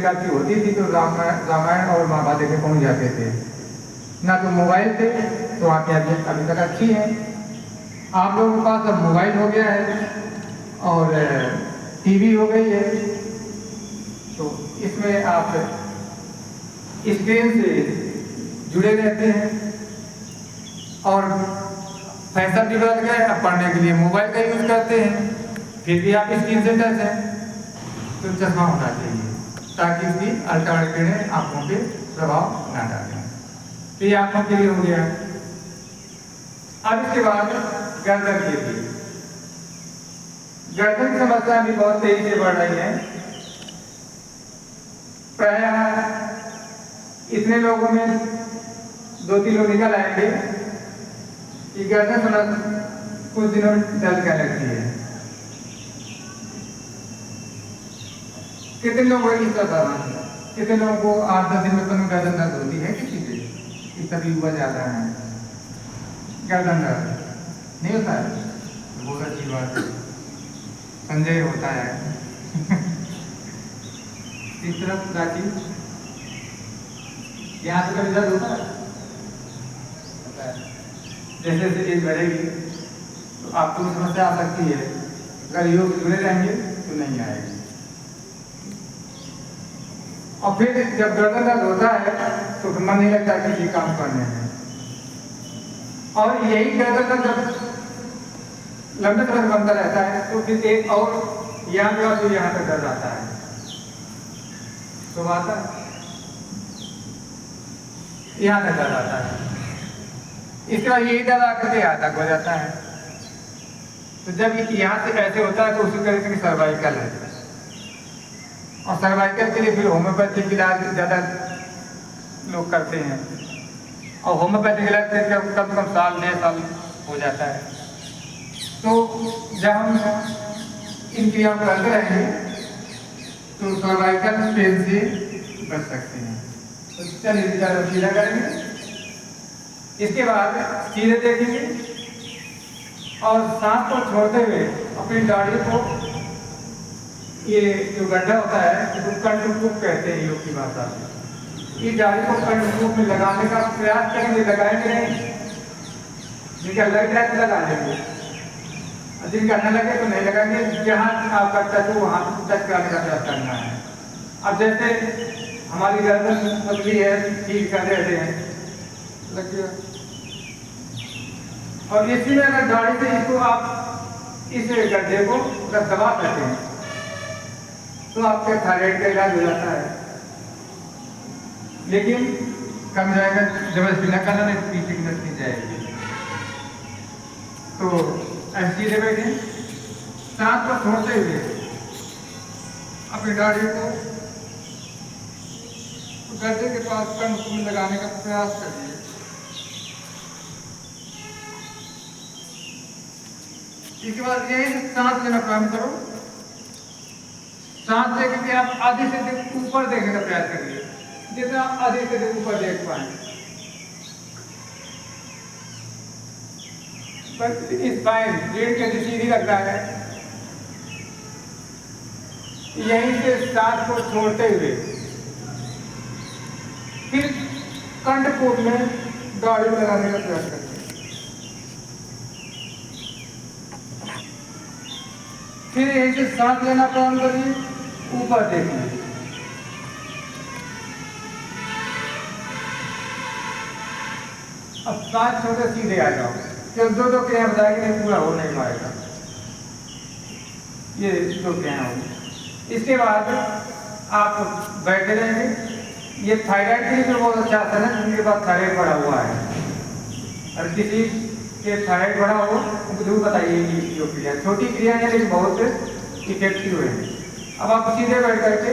प्रकार की होती थी तो रामायण और महाभारत देखने पहुँच जाते थे। ना तो मोबाइल थे तो आपकी आदत अभी तक अच्छी है। आप लोगों के पास अब मोबाइल हो गया है और टीवी हो गई है, तो इसमें आप स्क्रीन से जुड़े रहते हैं और फैशन भी बदल गया है। अब पढ़ने के लिए मोबाइल का यूज करते हैं, फिर भी आप स्क्रीन से टच हैं, तो चश्मा होना चाहिए ताकि इसकी अल्ट्रावायलेट किरणें आंखों पे प्रभाव ना डालें। तो ये आंखों के लिए हो गया। अब इसके बाद गर्दन के लिए, गर्दन की समस्या भी बहुत तेजी से बढ़ रही है। प्रायः इतने लोगों में 2-3 लोग निकल आएंगे कि गर्दन थोड़ा कुछ दिनों में दर्द करने लगती है। कितने लोगों को इस तरह, कितने लोगों को 8-10 दिन में गर्दन दर्द होती है? किसी से इस तकलीफ हुआ जाता है, गर्दन दर्द नहीं होता है? बहुत अच्छी बात है, संजय होता है। इस तरफ राखी यहाँ से कभी दर्द होता है? जैसे जैसे एज बढ़ेगी तो आपको समस्या आ सकती है। अगर योग जुड़े रहेंगे तो नहीं आएगी। और फिर जब गर्दन दर्द होता है तो मन नहीं लगता किसी काम करने में। और यही गर्दन दर्द जब लंबे समय बनता रहता है तो फिर एक और यहाँ जो तो यहाँ तक दर्द आता है, तो आता है यहाँ तक दर्द आता है। इसके बाद यही दर्द आकर के यहाँ तक हो जाता है। तो जब यहाँ से ऐसे होता है तो उसी कहते हैं कि सर्वाइकल है। और सर्वाइकल के लिए फिर होम्योपैथिक इलाज ज़्यादा लोग करते हैं। और होम्योपैथिक इलाज से कम से कम 1-1.5 साल हो जाता है। तो जब हम इन क्रियाओं को करते रहेंगे तो सर्वाइकल पेन से बच सकते हैं। तो चलिए ज़्यादा सीधा करेंगे। इसके बाद सीधे देखेंगे और सांस को छोड़ते हुए अपनी दाढ़ी को, ये जो गड्ढा होता है इसको कंठकूप कहते हैं योग की भाषा में, ये दाढ़ी को कंठकूप में लगाने का प्रयास करेंगे। लगाएंगे नहीं, जिनका लग जाए तो लगा लेंगे, जिनका न लगे तो नहीं लगाएंगे। जहाँ आपका टच हो वहाँ टच कराने का प्रयास करना है। अब जैसे हमारी गर्दन पतली है, ठीक कर देते हैं, लग गया। और इसी में अगर दाढ़ी से इसको आप इस गड्ढे को अगर दबा सकते हैं तो आपके थायराइड का इलाज हो जाता है। लेकिन कम जाएगा, जबरदस्ती न करना, नहीं पीछे की नस नहीं जाएगी। तो ऐसे सीधे बैठे, सांस को छोड़ते हुए अपनी दाढ़ी को गड्ढे के पास कंठ में लगाने का प्रयास करिए। इसके बाद यही सांस लेना प्रारंभ करो। सांस लेकर के आप आधे से ऊपर देखने का प्रयास करिए, जितना आप आधे से ऊपर देख पाए। स्पाइन रीढ़ के सीधी रखना है। यहीं से सांस को छोड़ते हुए फिर कंठकूप में दाढ़ी लगाने का प्रयास करिए। फिर यहीं से सांस लेना प्रारंभ करिए, ऊपर देखिए। अब सांस छोड़कर सीधे आ जाओ। जब 2 क्रिया बताएंगे नहीं, पूरा हो नहीं पाएगा। ये 2 क्रिया होगी। इसके बाद आप बैठे रहेंगे। ये थायराइड के लिए तो बहुत अच्छा आता है ना, जिनके पास थायराइड बढ़ा हुआ है। और किसी के थायराइड बढ़ा हो उनको जरूर बताइए कि जो क्रिया छोटी क्रिया है लेकिन बहुत इफेक्टिव है। अब आप सीधे बैठ करके